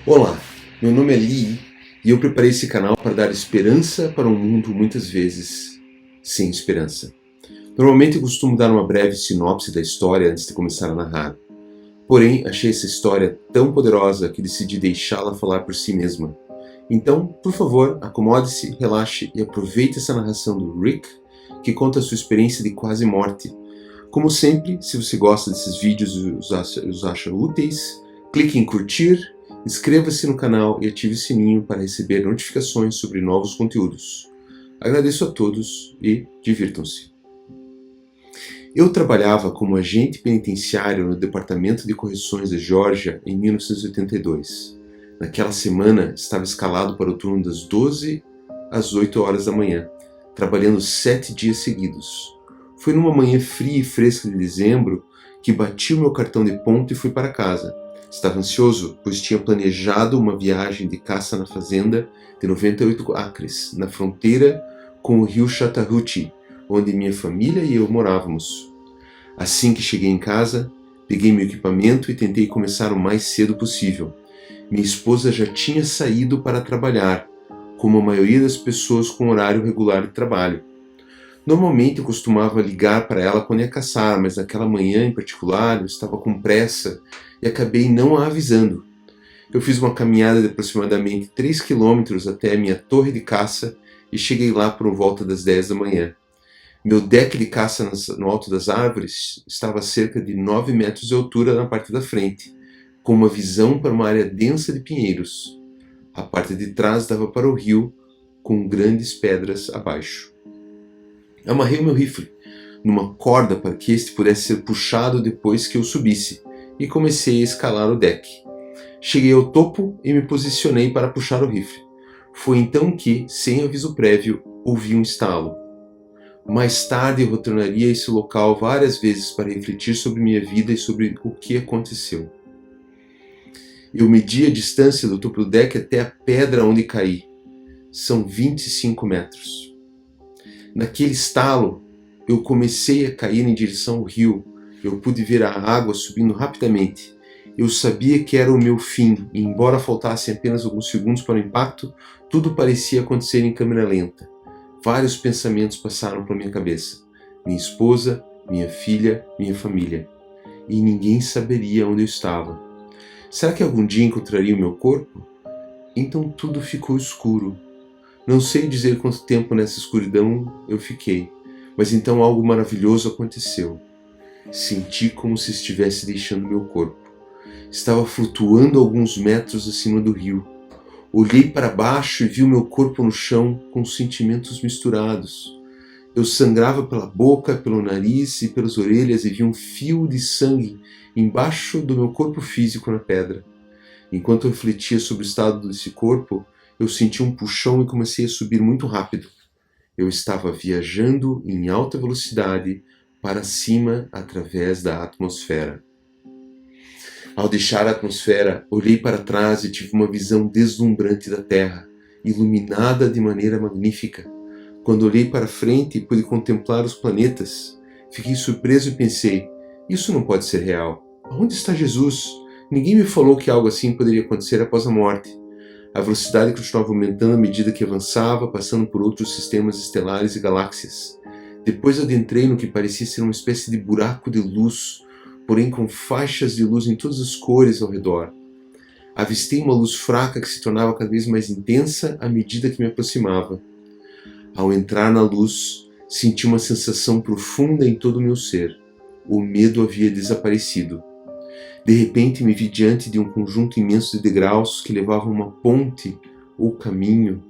Olá, meu nome é Lee e eu preparei esse canal para dar esperança para um mundo muitas vezes sem esperança. Normalmente eu costumo dar uma breve sinopse da história antes de começar a narrar. Porém, achei essa história tão poderosa que decidi deixá-la falar por si mesma. Então, por favor, acomode-se, relaxe e aproveite essa narração do Rick, que conta a sua experiência de quase morte. Como sempre, se você gosta desses vídeos e os acha úteis, clique em curtir, inscreva-se no canal e ative o sininho para receber notificações sobre novos conteúdos. Agradeço a todos e divirtam-se. Eu trabalhava como agente penitenciário no Departamento de Correções da Geórgia em 1982. Naquela semana, estava escalado para o turno das 12 às 8 horas da manhã, trabalhando 7 dias seguidos. Foi numa manhã fria e fresca de dezembro que bati o meu cartão de ponto e fui para casa. Estava ansioso, pois tinha planejado uma viagem de caça na fazenda de 98 acres, na fronteira com o rio Chattahoochee, onde minha família e eu morávamos. Assim que cheguei em casa, peguei meu equipamento e tentei começar o mais cedo possível. Minha esposa já tinha saído para trabalhar, como a maioria das pessoas com horário regular de trabalho. Normalmente eu costumava ligar para ela quando ia caçar, mas naquela manhã em particular eu estava com pressa e acabei não a avisando. Eu fiz uma caminhada de aproximadamente 3 quilômetros até a minha torre de caça e cheguei lá por volta das 10 da manhã. Meu deck de caça no alto das árvores estava a cerca de 9 metros de altura na parte da frente, com uma visão para uma área densa de pinheiros. A parte de trás dava para o rio, com grandes pedras abaixo. Amarrei o meu rifle numa corda para que este pudesse ser puxado depois que eu subisse, e comecei a escalar o deck. Cheguei ao topo e me posicionei para puxar o rifle. Foi então que, sem aviso prévio, ouvi um estalo. Mais tarde eu retornaria a esse local várias vezes para refletir sobre minha vida e sobre o que aconteceu. Eu medi a distância do topo do deck até a pedra onde caí. São 25 metros. Naquele estalo, eu comecei a cair em direção ao rio. Eu pude ver a água subindo rapidamente. Eu sabia que era o meu fim, e embora faltassem apenas alguns segundos para o impacto, tudo parecia acontecer em câmera lenta. Vários pensamentos passaram pela minha cabeça. Minha esposa, minha filha, minha família. E ninguém saberia onde eu estava. Será que algum dia encontraria o meu corpo? Então tudo ficou escuro. Não sei dizer quanto tempo nessa escuridão eu fiquei, mas então algo maravilhoso aconteceu. Senti como se estivesse deixando meu corpo. Estava flutuando alguns metros acima do rio. Olhei para baixo e vi o meu corpo no chão com sentimentos misturados. Eu sangrava pela boca, pelo nariz e pelas orelhas e vi um fio de sangue embaixo do meu corpo físico na pedra. Enquanto eu refletia sobre o estado desse corpo, eu senti um puxão e comecei a subir muito rápido. Eu estava viajando em alta velocidade para cima através da atmosfera. Ao deixar a atmosfera, olhei para trás e tive uma visão deslumbrante da Terra, iluminada de maneira magnífica. Quando olhei para frente e pude contemplar os planetas, fiquei surpreso e pensei, isso não pode ser real. Aonde está Jesus? Ninguém me falou que algo assim poderia acontecer após a morte. A velocidade continuava aumentando à medida que avançava, passando por outros sistemas estelares e galáxias. Depois adentrei no que parecia ser uma espécie de buraco de luz, porém com faixas de luz em todas as cores ao redor. Avistei uma luz fraca que se tornava cada vez mais intensa à medida que me aproximava. Ao entrar na luz, senti uma sensação profunda em todo o meu ser. O medo havia desaparecido. De repente me vi diante de um conjunto imenso de degraus que levavam a uma ponte ou caminho.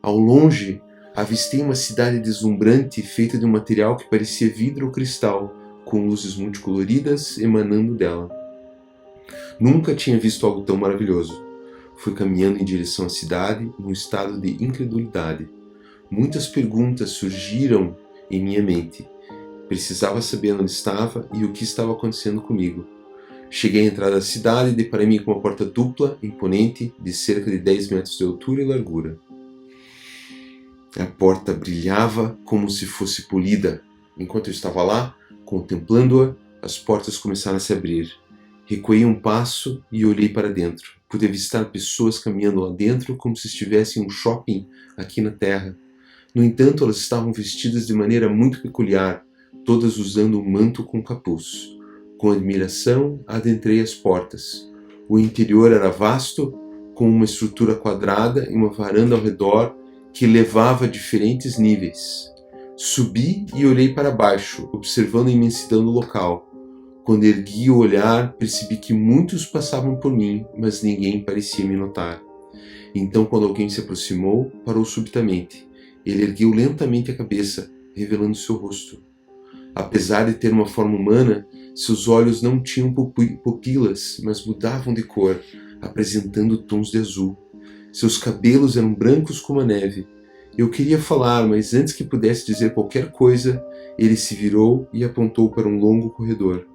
Ao longe, avistei uma cidade deslumbrante feita de um material que parecia vidro ou cristal, com luzes multicoloridas emanando dela. Nunca tinha visto algo tão maravilhoso. Fui caminhando em direção à cidade, num estado de incredulidade. Muitas perguntas surgiram em minha mente. Precisava saber onde estava e o que estava acontecendo comigo. Cheguei à entrada da cidade e deparei-me com uma porta dupla, imponente, de cerca de 10 metros de altura e largura. A porta brilhava como se fosse polida. Enquanto eu estava lá, contemplando-a, as portas começaram a se abrir. Recuei um passo e olhei para dentro. Pude avistar pessoas caminhando lá dentro como se estivessem em um shopping aqui na Terra. No entanto, elas estavam vestidas de maneira muito peculiar, todas usando um manto com capuz. Com admiração, adentrei as portas. O interior era vasto, com uma estrutura quadrada e uma varanda ao redor que levava a diferentes níveis. Subi e olhei para baixo, observando a imensidão do local. Quando ergui o olhar, percebi que muitos passavam por mim, mas ninguém parecia me notar. Então, quando alguém se aproximou, parou subitamente. Ele ergueu lentamente a cabeça, revelando seu rosto. Apesar de ter uma forma humana, seus olhos não tinham pupilas, mas mudavam de cor, apresentando tons de azul. Seus cabelos eram brancos como a neve. Eu queria falar, mas antes que pudesse dizer qualquer coisa, ele se virou e apontou para um longo corredor.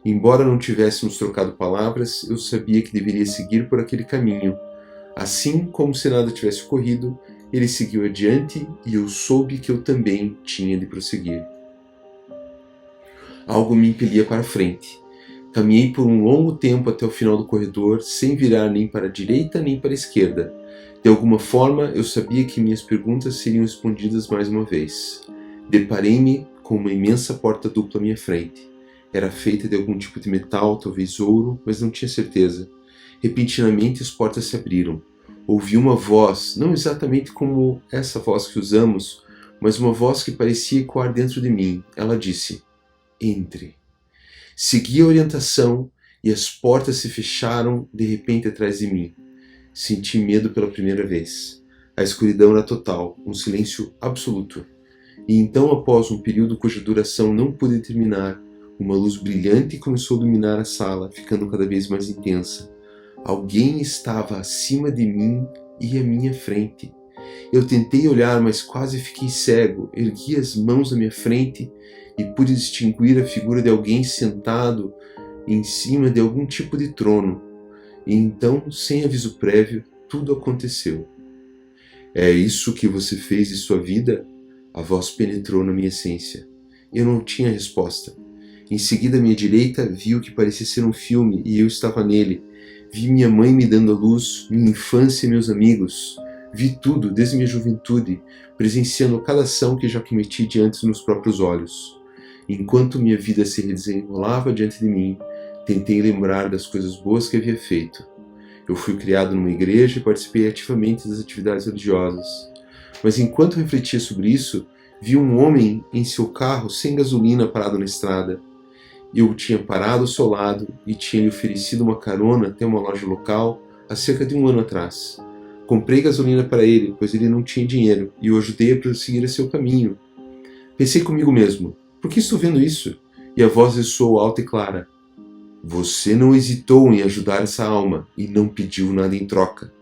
Embora não tivéssemos trocado palavras, eu sabia que deveria seguir por aquele caminho. Assim, como se nada tivesse ocorrido, ele seguiu adiante e eu soube que eu também tinha de prosseguir. Algo me impelia para a frente. Caminhei por um longo tempo até o final do corredor, sem virar nem para a direita nem para a esquerda. De alguma forma, eu sabia que minhas perguntas seriam respondidas mais uma vez. Deparei-me com uma imensa porta dupla à minha frente. Era feita de algum tipo de metal, talvez ouro, mas não tinha certeza. Repentinamente as portas se abriram. Ouvi uma voz, não exatamente como essa voz que usamos, mas uma voz que parecia ecoar dentro de mim. Ela disse: "Entre." Segui a orientação e as portas se fecharam de repente atrás de mim. Senti medo pela primeira vez. A escuridão era total, um silêncio absoluto. E então, após um período cuja duração não pude determinar, uma luz brilhante começou a iluminar a sala, ficando cada vez mais intensa. Alguém estava acima de mim e à minha frente. Eu tentei olhar, mas quase fiquei cego. Ergui as mãos à minha frente e pude distinguir a figura de alguém sentado em cima de algum tipo de trono. E então, sem aviso prévio, tudo aconteceu. "É isso que você fez de sua vida?" A voz penetrou na minha essência. Eu não tinha resposta. Em seguida, à minha direita, vi o que parecia ser um filme e eu estava nele. Vi minha mãe me dando à luz, minha infância e meus amigos. Vi tudo, desde minha juventude, presenciando cada ação que já cometi diante dos meus próprios olhos. Enquanto minha vida se desenrolava diante de mim, tentei lembrar das coisas boas que havia feito. Eu fui criado numa igreja e participei ativamente das atividades religiosas. Mas enquanto refletia sobre isso, vi um homem em seu carro sem gasolina parado na estrada. Eu tinha parado ao seu lado e tinha lhe oferecido uma carona até uma loja local há cerca de um ano atrás. Comprei gasolina para ele, pois ele não tinha dinheiro, e o ajudei a prosseguir a seu caminho. Pensei comigo mesmo: por que estou vendo isso? E a voz ressoou alta e clara: "Você não hesitou em ajudar essa alma e não pediu nada em troca.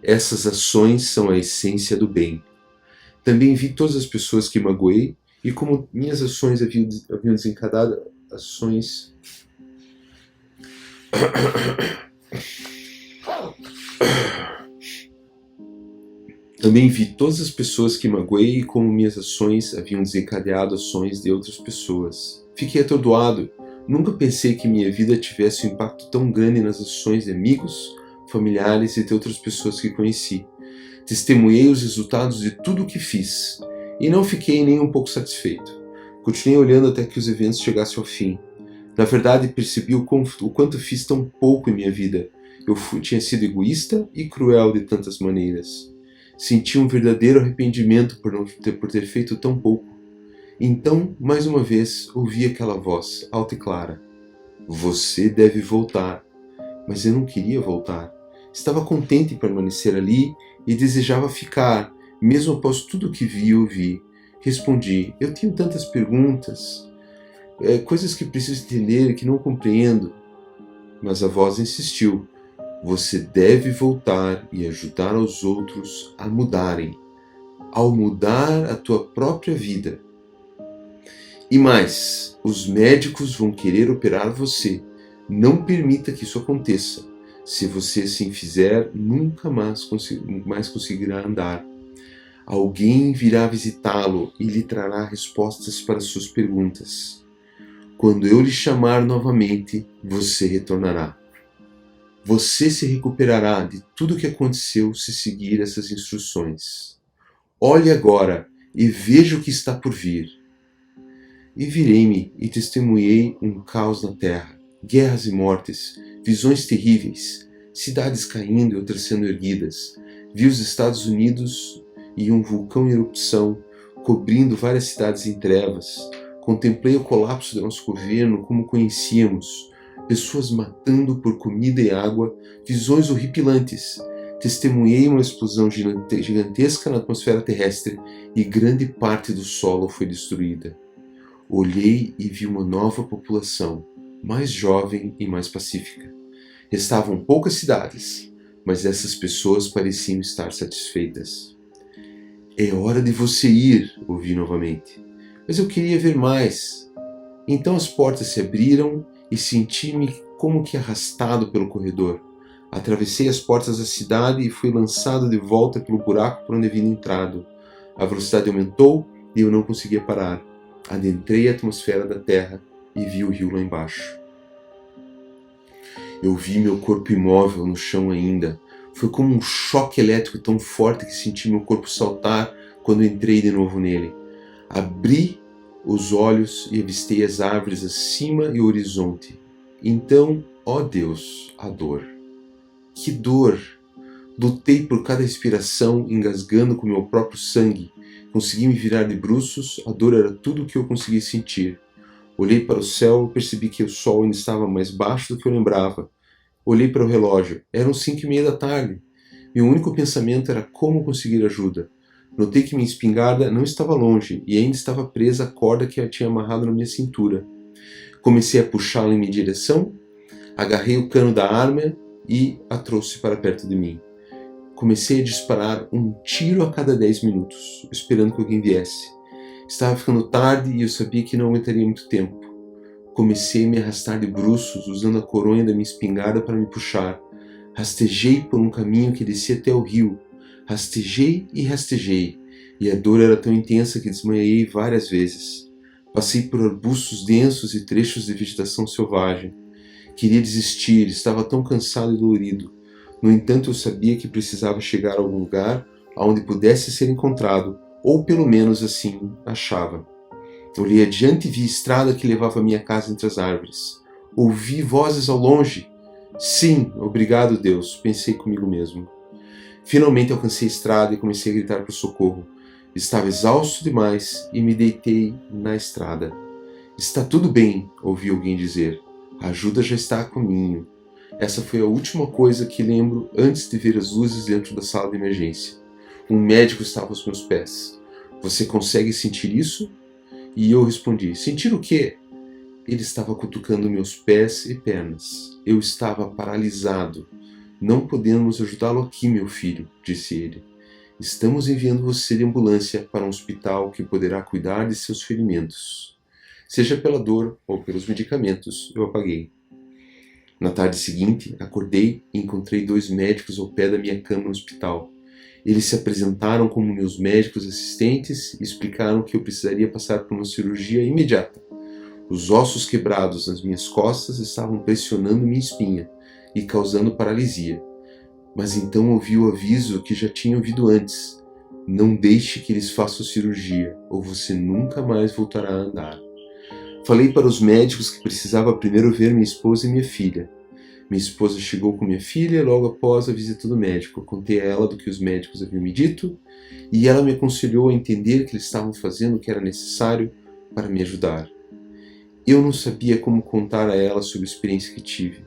Essas ações são a essência do bem." Também vi todas as pessoas que magoei e como minhas ações haviam desencadeado ações Também vi todas as pessoas que magoei e como minhas ações haviam desencadeado ações de outras pessoas. Fiquei atordoado. Nunca pensei que minha vida tivesse um impacto tão grande nas ações de amigos, familiares e de outras pessoas que conheci. Testemunhei os resultados de tudo o que fiz e não fiquei nem um pouco satisfeito. Continuei olhando até que os eventos chegassem ao fim. Na verdade, percebi o quanto fiz tão pouco em minha vida. Eu tinha sido egoísta e cruel de tantas maneiras. Senti um verdadeiro arrependimento por ter feito tão pouco. Então, mais uma vez, ouvi aquela voz, alta e clara: "Você deve voltar." Mas eu não queria voltar. Estava contente em permanecer ali e desejava ficar, mesmo após tudo o que vi e ouvi. Respondi: "Eu tenho tantas perguntas, coisas que preciso entender e que não compreendo." Mas a voz insistiu: "Você deve voltar e ajudar os outros a mudarem, ao mudar a tua própria vida. E mais, os médicos vão querer operar você. Não permita que isso aconteça. Se você assim fizer, nunca mais conseguirá andar. Alguém virá visitá-lo e lhe trará respostas para suas perguntas. Quando eu lhe chamar novamente, você retornará." Você se recuperará de tudo o que aconteceu se seguir essas instruções. Olhe agora e veja o que está por vir. E virei-me e testemunhei um caos na terra, guerras e mortes, visões terríveis, cidades caindo e outras sendo erguidas. Vi os Estados Unidos e um vulcão em erupção, cobrindo várias cidades em trevas. Contemplei o colapso do nosso governo como conhecíamos, pessoas matando por comida e água, visões horripilantes. Testemunhei uma explosão gigantesca na atmosfera terrestre e grande parte do solo foi destruída. Olhei e vi uma nova população, mais jovem e mais pacífica. Restavam poucas cidades, mas essas pessoas pareciam estar satisfeitas. É hora de você ir, ouvi novamente. Mas eu queria ver mais. Então as portas se abriram e senti-me como que arrastado pelo corredor. Atravessei as portas da cidade e fui lançado de volta pelo buraco por onde havia entrado. A velocidade aumentou e eu não conseguia parar. Adentrei a atmosfera da Terra e vi o rio lá embaixo. Eu vi meu corpo imóvel no chão ainda. Foi como um choque elétrico tão forte que senti meu corpo saltar quando entrei de novo nele. Abri os olhos e avistei as árvores acima e o horizonte. Então, ó Deus, a dor. Que dor! Lutei por cada respiração, engasgando com meu próprio sangue. Consegui me virar de bruços, a dor era tudo o que eu conseguia sentir. Olhei para o céu e percebi que o sol ainda estava mais baixo do que eu lembrava. Olhei para o relógio, eram 5:30 da tarde. Meu único pensamento era como conseguir ajuda. Notei que minha espingarda não estava longe e ainda estava presa à corda que a tinha amarrado na minha cintura. Comecei a puxá-la em minha direção, agarrei o cano da arma e a trouxe para perto de mim. Comecei a disparar um tiro a cada 10 minutos, esperando que alguém viesse. Estava ficando tarde e eu sabia que não aguentaria muito tempo. Comecei a me arrastar de bruços, usando a coronha da minha espingarda para me puxar. Rastejei por um caminho que descia até o rio. Rastejei, e a dor era tão intensa que desmaiei várias vezes. Passei por arbustos densos e trechos de vegetação selvagem. Queria desistir, estava tão cansado e dolorido. No entanto, eu sabia que precisava chegar a algum lugar onde pudesse ser encontrado, ou pelo menos assim achava. Olhei adiante e vi a estrada que levava à minha casa entre as árvores. Ouvi vozes ao longe. Sim, obrigado Deus, pensei comigo mesmo. Finalmente alcancei a estrada e comecei a gritar por socorro. Estava exausto demais e me deitei na estrada. Está tudo bem, ouvi alguém dizer. A ajuda já está a caminho. Essa foi a última coisa que lembro antes de ver as luzes dentro da sala de emergência. Um médico estava aos meus pés. Você consegue sentir isso? E eu respondi, sentir o quê? Ele estava cutucando meus pés e pernas. Eu estava paralisado. Não podemos ajudá-lo aqui, meu filho, disse ele. Estamos enviando você de ambulância para um hospital que poderá cuidar de seus ferimentos. Seja pela dor ou pelos medicamentos, eu apaguei. Na tarde seguinte, acordei e encontrei 2 médicos ao pé da minha cama no hospital. Eles se apresentaram como meus médicos assistentes e explicaram que eu precisaria passar por uma cirurgia imediata. Os ossos quebrados nas minhas costas estavam pressionando minha espinha e causando paralisia. Mas então ouvi o aviso que já tinha ouvido antes. Não deixe que eles façam cirurgia, ou você nunca mais voltará a andar. Falei para os médicos que precisava primeiro ver minha esposa e minha filha. Minha esposa chegou com minha filha logo após a visita do médico. Eu contei a ela do que os médicos haviam me dito e ela me aconselhou a entender que eles estavam fazendo o que era necessário para me ajudar. Eu não sabia como contar a ela sobre a experiência que tive.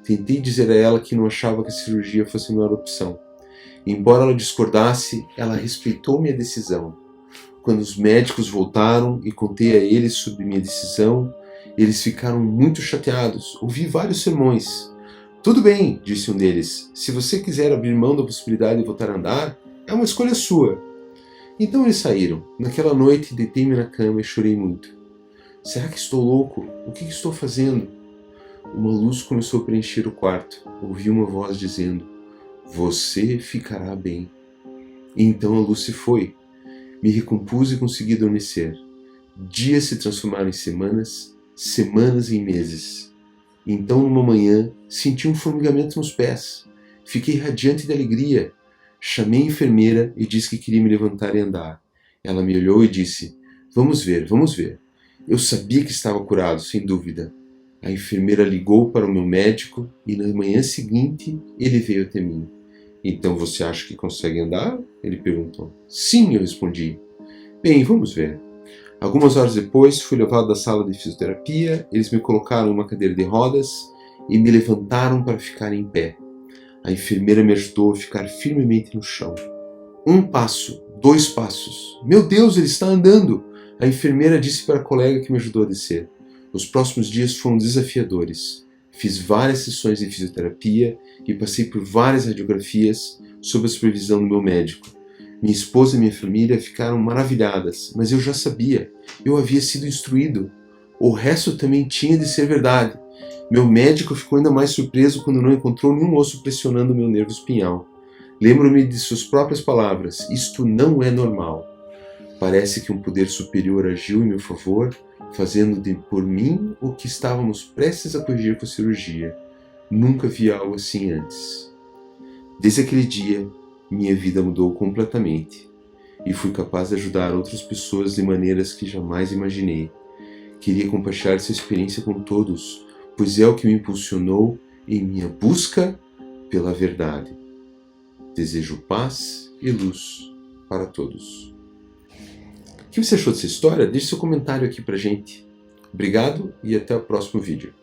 Tentei dizer a ela que não achava que a cirurgia fosse a melhor opção. Embora ela discordasse, ela respeitou minha decisão. Quando os médicos voltaram e contei a eles sobre minha decisão, eles ficaram muito chateados. Ouvi vários sermões. Tudo bem, disse um deles. Se você quiser abrir mão da possibilidade de voltar a andar, é uma escolha sua. Então eles saíram. Naquela noite, deitei-me na cama e chorei muito. Será que estou louco? O que estou fazendo? Uma luz começou a preencher o quarto. Ouvi uma voz dizendo, você ficará bem. E então a luz se foi. Me recompus e consegui adormecer. Dias se transformaram em semanas, semanas em meses. Então, numa manhã, senti um formigamento nos pés. Fiquei radiante de alegria. Chamei a enfermeira e disse que queria me levantar e andar. Ela me olhou e disse: "Vamos ver, vamos ver." Eu sabia que estava curado, sem dúvida. A enfermeira ligou para o meu médico e na manhã seguinte ele veio até mim. "Então você acha que consegue andar?" ele perguntou. "Sim," eu respondi. "Bem, vamos ver." Algumas horas depois, fui levado da sala de fisioterapia, eles me colocaram em uma cadeira de rodas e me levantaram para ficar em pé. A enfermeira me ajudou a ficar firmemente no chão. 1 passo, 2 passos. "Meu Deus, ele está andando!" A enfermeira disse para a colega que me ajudou a descer. Os próximos dias foram desafiadores. Fiz várias sessões de fisioterapia e passei por várias radiografias sob a supervisão do meu médico. Minha esposa e minha família ficaram maravilhadas, mas eu já sabia. Eu havia sido instruído. O resto também tinha de ser verdade. Meu médico ficou ainda mais surpreso quando não encontrou nenhum osso pressionando meu nervo espinhal. Lembro-me de suas próprias palavras: "Isto não é normal." Parece que um poder superior agiu em meu favor, fazendo por mim o que estávamos prestes a corrigir com a cirurgia. Nunca vi algo assim antes. Desde aquele dia, minha vida mudou completamente e fui capaz de ajudar outras pessoas de maneiras que jamais imaginei. Queria compartilhar essa experiência com todos, pois é o que me impulsionou em minha busca pela verdade. Desejo paz e luz para todos. O que você achou dessa história? Deixe seu comentário aqui pra gente. Obrigado e até o próximo vídeo.